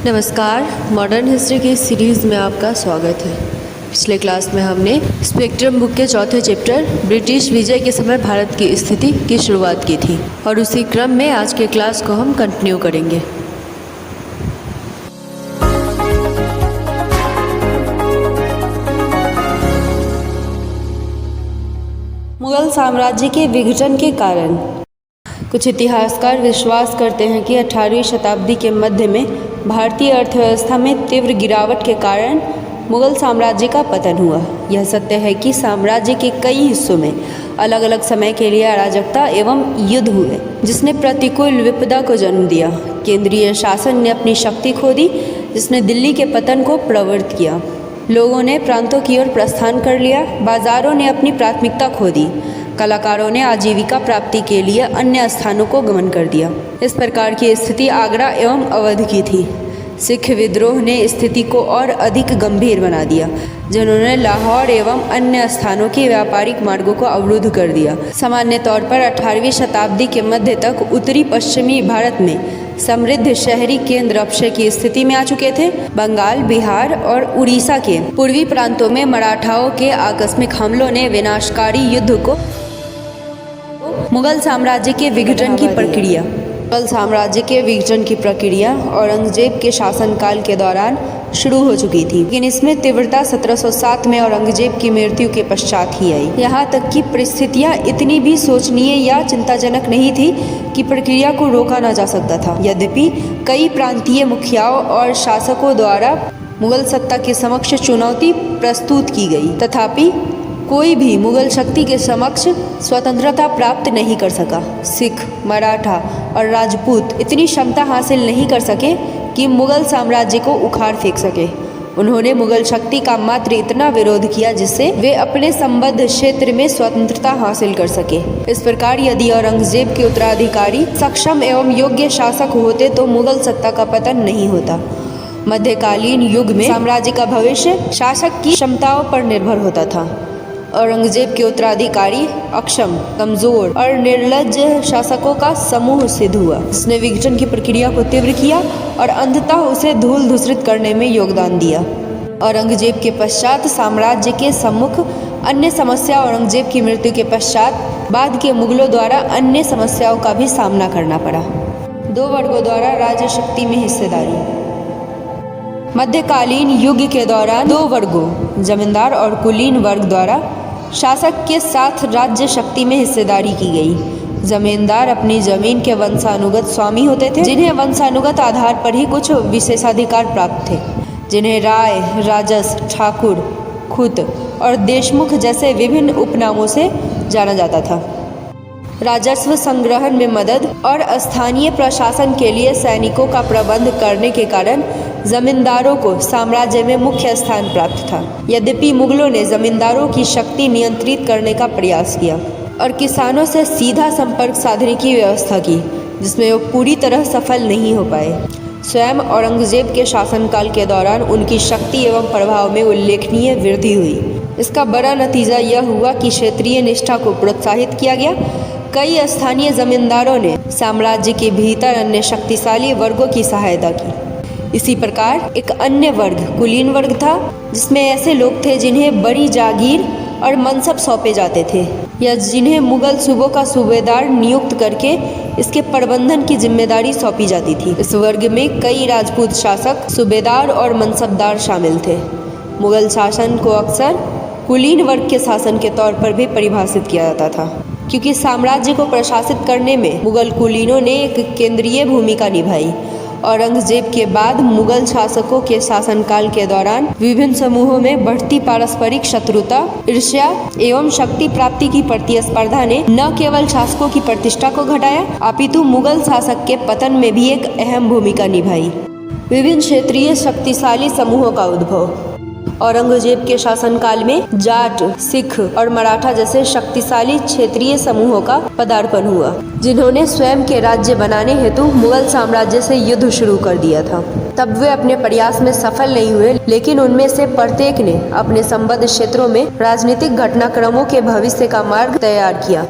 नमस्कार। Modern history की series में आपका स्वागत है। पिछले क्लास में हमने स्पेक्ट्रम बुक के चौथे चैप्टर ब्रिटिश विजय के समय भारत की स्थिति की शुरुआत की थी और उसी क्रम में आज के क्लास को हम कंटिन्यू करेंगे। मुगल साम्राज्य के विघटन के कारण। कुछ इतिहासकार विश्वास करते हैं कि 18वीं शताब्दी के मध्य में भारतीय अर्थव्यवस्था में तीव्र गिरावट के कारण मुगल साम्राज्य का पतन हुआ। यह सत्य है कि साम्राज्य के कई हिस्सों में अलग अलग समय के लिए अराजकता एवं युद्ध हुए, जिसने प्रतिकूल विपदा को जन्म दिया। केंद्रीय शासन ने अपनी शक्ति खो दी, जिसने दिल्ली के पतन को प्रवृत्त किया। लोगों ने प्रांतों की ओर प्रस्थान कर लिया। बाजारों ने अपनी प्राथमिकता खो दी। कलाकारों ने आजीविका प्राप्ति के लिए अन्य स्थानों को गमन कर दिया। इस प्रकार की स्थिति आगरा एवं अवध की थी। सिख विद्रोह ने स्थिति को और अधिक गंभीर बना दिया, जिन्होंने लाहौर एवं अन्य स्थानों के व्यापारिक मार्गों को अवरुद्ध कर दिया। सामान्य तौर पर 18वीं शताब्दी के मध्य तक उत्तरी पश्चिमी भारत में समृद्ध शहरी केंद्र अक्षय की स्थिति में आ चुके थे। बंगाल, बिहार और उड़ीसा के पूर्वी प्रांतों में मराठाओं के आकस्मिक हमलों ने विनाशकारी युद्ध को मुगल साम्राज्य के विघटन की प्रक्रिया। मुगल साम्राज्य के विघटन की प्रक्रिया औरंगजेब के शासनकाल के दौरान शुरू हो चुकी थी, लेकिन इसमें तीव्रता 1707 में औरंगजेब की मृत्यु के पश्चात ही आई। यहाँ तक कि परिस्थितियाँ इतनी भी सोचनीय या चिंताजनक नहीं थी कि प्रक्रिया को रोका न जा सकता था। यद्यपि कई प्रांतीय मुखियाओं और शासकों द्वारा मुगल सत्ता के समक्ष चुनौती प्रस्तुत की गई, तथापि कोई भी मुगल शक्ति के समक्ष स्वतंत्रता प्राप्त नहीं कर सका। सिख, मराठा और राजपूत इतनी क्षमता हासिल नहीं कर सके कि मुगल साम्राज्य को उखाड़ फेंक सके। उन्होंने मुगल शक्ति का मात्र इतना विरोध किया जिससे वे अपने संबद्ध क्षेत्र में स्वतंत्रता हासिल कर सके। इस प्रकार यदि औरंगजेब के उत्तराधिकारी सक्षम एवं योग्य शासक होते तो मुगल सत्ता का पतन नहीं होता। मध्यकालीन युग में साम्राज्य का भविष्य शासक की क्षमताओं पर निर्भर होता था। औरंगजेब के उत्तराधिकारी अक्षम, कमजोर और निर्लज्ज शासकों का समूह सिद्ध हुआ, जिसने विघटन की प्रक्रिया को तीव्र किया और अंततः उसे धूल धूसरित करने में योगदान दिया। औरंगजेब के पश्चात साम्राज्य के सम्मुख अन्य समस्या। औरंगजेब की मृत्यु के पश्चात बाद के मुगलों द्वारा अन्य समस्याओं का भी सामना करना पड़ा। दो वर्गों द्वारा राज्य शक्ति में हिस्सेदारी। मध्यकालीन युग के दौरान दो वर्गों, जमींदार और कुलीन वर्ग द्वारा शासक के साथ राज्य शक्ति में हिस्सेदारी की गई। जमींदार अपनी जमीन के वंशानुगत स्वामी होते थे, जिन्हें वंशानुगत आधार पर ही कुछ विशेषाधिकार प्राप्त थे, जिन्हें राय, राजस, ठाकुर, खुत और देशमुख जैसे विभिन्न उपनामों से जाना जाता था। राजस्व संग्रहण में मदद और स्थानीय प्रशासन के लिए सैनिकों का प्रबंध करने के कारण जमींदारों को साम्राज्य में मुख्य स्थान प्राप्त था। यद्यपि मुगलों ने जमींदारों की शक्ति नियंत्रित करने का प्रयास किया और किसानों से सीधा संपर्क साधने की व्यवस्था की, जिसमें वो पूरी तरह सफल नहीं हो पाए। स्वयं औरंगजेब के शासनकाल के दौरान उनकी शक्ति एवं प्रभाव में उल्लेखनीय वृद्धि हुई। इसका बड़ा नतीजा यह हुआ कि क्षेत्रीय निष्ठा को प्रोत्साहित किया गया। कई स्थानीय जमींदारों ने साम्राज्य के भीतर अन्य शक्तिशाली वर्गों की सहायता की। इसी प्रकार एक अन्य वर्ग कुलीन वर्ग था, जिसमें ऐसे लोग थे जिन्हें बड़ी जागीर और मनसब सौंपे जाते थे या जिन्हें मुगल सूबों का सूबेदार नियुक्त करके इसके प्रबंधन की जिम्मेदारी सौंपी जाती थी। इस वर्ग में कई राजपूत शासक, सूबेदार और मनसबदार शामिल थे। मुगल शासन को अक्सर कुलीन वर्ग के शासन के तौर पर भी परिभाषित किया जाता था, क्योंकि साम्राज्य को प्रशासित करने में मुगल कुलीनों ने एक केंद्रीय भूमिका निभाई। औरंगजेब के बाद मुगल शासकों के शासनकाल के दौरान विभिन्न समूहों में बढ़ती पारस्परिक शत्रुता, ईर्ष्या एवं शक्ति प्राप्ति की प्रतिस्पर्धा ने न केवल शासकों की प्रतिष्ठा को घटाया, अपितु मुगल शासक के पतन में भी एक अहम भूमिका निभाई। विभिन्न क्षेत्रीय शक्तिशाली समूहों का उद्भव। औरंगजेब के शासनकाल में जाट, सिख और मराठा जैसे शक्तिशाली क्षेत्रीय समूहों का पदार्पण हुआ, जिन्होंने स्वयं के राज्य बनाने हेतु मुगल साम्राज्य से युद्ध शुरू कर दिया था। तब वे अपने प्रयास में सफल नहीं हुए, लेकिन उनमें से प्रत्येक ने अपने संबद्ध क्षेत्रों में राजनीतिक घटनाक्रमों के भविष्य का मार्ग तैयार किया।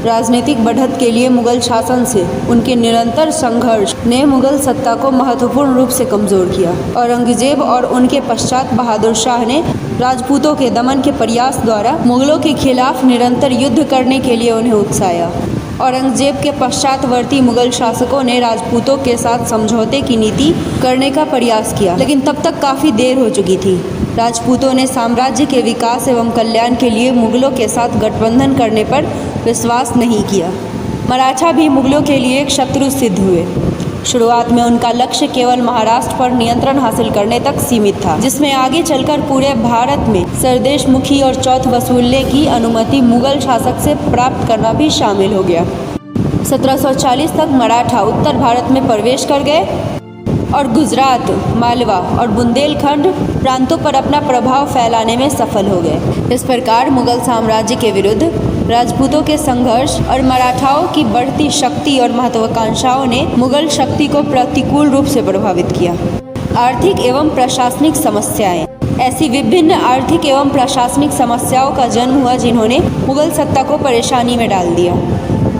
राजनीतिक बढ़त के लिए मुगल शासन से उनके निरंतर संघर्ष ने मुगल सत्ता को महत्वपूर्ण रूप से कमजोर किया। औरंगजेब और उनके पश्चात बहादुर शाह ने राजपूतों के दमन के प्रयास द्वारा मुगलों के खिलाफ निरंतर युद्ध करने के लिए उन्हें उकसाया। औरंगजेब के पश्चातवर्ती मुगल शासकों ने राजपूतों के साथ समझौते की नीति करने का प्रयास किया, लेकिन तब तक काफ़ी देर हो चुकी थी। राजपूतों ने साम्राज्य के विकास एवं कल्याण के लिए मुगलों के साथ गठबंधन करने पर विश्वास नहीं किया। मराठा भी मुगलों के लिए एक शत्रु सिद्ध हुए। शुरुआत में उनका लक्ष्य केवल महाराष्ट्र पर नियंत्रण हासिल करने तक सीमित था, जिसमें आगे चलकर पूरे भारत में सरदेशमुखी और चौथ वसूलने की अनुमति मुगल शासक से प्राप्त करना भी शामिल हो गया। 1740 तक मराठा उत्तर भारत में प्रवेश कर गए और गुजरात, मालवा और बुंदेलखंड प्रांतों पर अपना प्रभाव फैलाने में सफल हो गए। इस प्रकार मुगल साम्राज्य के विरुद्ध राजपूतों के संघर्ष और मराठाओं की बढ़ती शक्ति और महत्वाकांक्षाओं ने मुगल शक्ति को प्रतिकूल रूप से प्रभावित किया। आर्थिक एवं प्रशासनिक समस्याएं। ऐसी विभिन्न आर्थिक एवं प्रशासनिक समस्याओं का जन्म हुआ जिन्होंने मुगल सत्ता को परेशानी में डाल दिया।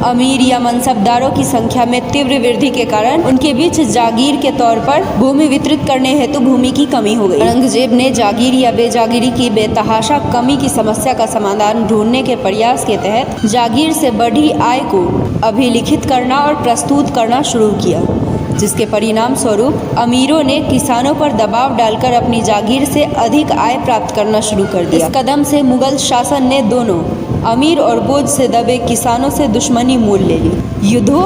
अमीर या मनसबदारों की संख्या में तीव्र वृद्धि के कारण उनके बीच जागीर के तौर पर भूमि वितरित करने हेतु भूमि की कमी हो गई। औरंगजेब ने जागीर या बेजागीरी की बेतहाशा कमी की समस्या का समाधान ढूंढने के प्रयास के तहत जागीर से बढ़ी आय को अभिलिखित करना और प्रस्तुत करना शुरू किया, जिसके परिणाम स्वरूप अमीरों ने किसानों पर दबाव डालकर अपनी जागीर से अधिक आय प्राप्त करना शुरू कर दिया। इस कदम से मुगल शासन ने दोनों अमीर और बोझ से दबे किसानों से दुश्मनी मोल ले ली। युद्धों,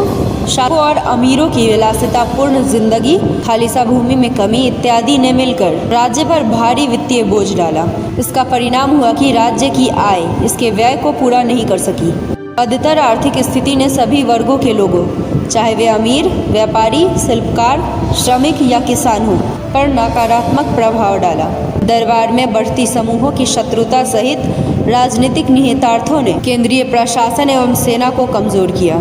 शासकों और अमीरों की विलासितापूर्ण जिंदगी, खालिसा भूमि में कमी इत्यादि ने मिलकर राज्य पर भारी वित्तीय बोझ डाला। इसका परिणाम हुआ कि राज्य की आय इसके व्यय को पूरा नहीं कर सकी। बदतर आर्थिक स्थिति ने सभी वर्गों के लोगों, चाहे वे अमीर, व्यापारी, शिल्पकार, श्रमिक या किसान हो, पर नकारात्मक प्रभाव डाला। दरबार में बढ़ती समूहों की शत्रुता सहित राजनीतिक निहितार्थों ने केंद्रीय प्रशासन एवं सेना को कमजोर किया।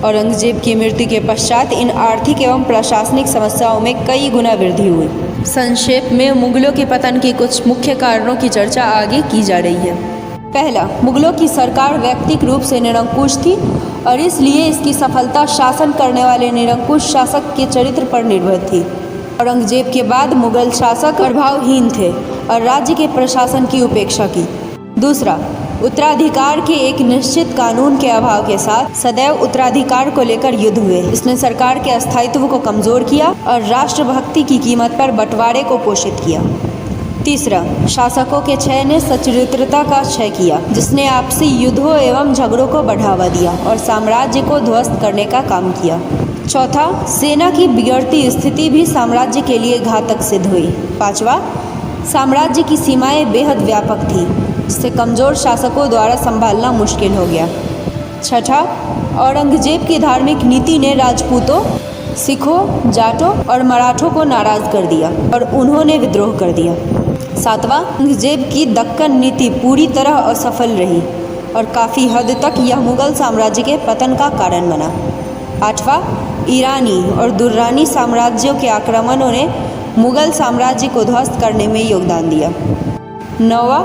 औरंगजेब की मृत्यु के पश्चात इन आर्थिक एवं प्रशासनिक समस्याओं में कई गुना वृद्धि हुई। संक्षेप में मुगलों के पतन के कुछ मुख्य कारणों की चर्चा आगे की जा रही है। पहला, मुगलों की सरकार व्यक्तिक रूप से निरंकुश थी और इसलिए इसकी सफलता शासन करने वाले निरंकुश शासक के चरित्र पर निर्भर थी। औरंगजेब के बाद मुगल शासक प्रभावहीन थे और राज्य के प्रशासन की उपेक्षा की। दूसरा, उत्तराधिकार के एक निश्चित कानून के अभाव के साथ सदैव उत्तराधिकार को लेकर युद्ध हुए। इसने सरकार के अस्थायित्व को कमजोर किया और राष्ट्रभक्ति की कीमत पर बंटवारे को पोषित किया। तीसरा, शासकों के क्षय ने सच्चरित्रता का क्षय किया, जिसने आपसी युद्धों एवं झगड़ों को बढ़ावा दिया और साम्राज्य को ध्वस्त करने का काम किया। चौथा, सेना की बिगड़ती स्थिति भी साम्राज्य के लिए घातक सिद्ध हुई। पांचवा, साम्राज्य की सीमाएं बेहद व्यापक थी, जिसे कमजोर शासकों द्वारा संभालना मुश्किल हो गया। छठा, औरंगजेब की धार्मिक नीति ने राजपूतों, सिखों, जाटों और मराठों को नाराज कर दिया और उन्होंने विद्रोह कर दिया। सातवां, औरंगजेब की दक्कन नीति पूरी तरह असफल रही और काफ़ी हद तक यह मुगल साम्राज्य के पतन का कारण बना। आठवां, ईरानी और दुर्रानी साम्राज्यों के आक्रमणों ने मुगल साम्राज्य को ध्वस्त करने में योगदान दिया। नौवां,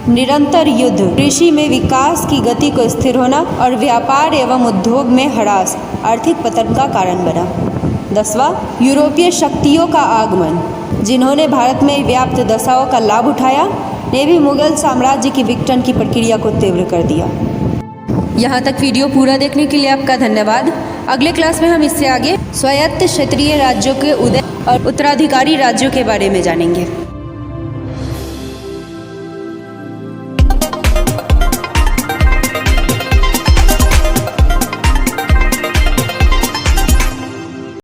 निरंतर युद्ध, कृषि में विकास की गति को स्थिर होना और व्यापार एवं उद्योग में ह्रास आर्थिक पतन का कारण बना। 10वां, यूरोपीय शक्तियों का आगमन, जिन्होंने भारत में व्याप्त दशाओं का लाभ उठाया, ने भी मुगल साम्राज्य की विघटन की प्रक्रिया को तीव्र कर दिया। यहाँ तक वीडियो पूरा देखने के लिए आपका धन्यवाद। अगले क्लास में हम इससे आगे स्वायत्त क्षेत्रीय राज्यों के उदय और उत्तराधिकारी राज्यों के बारे में जानेंगे।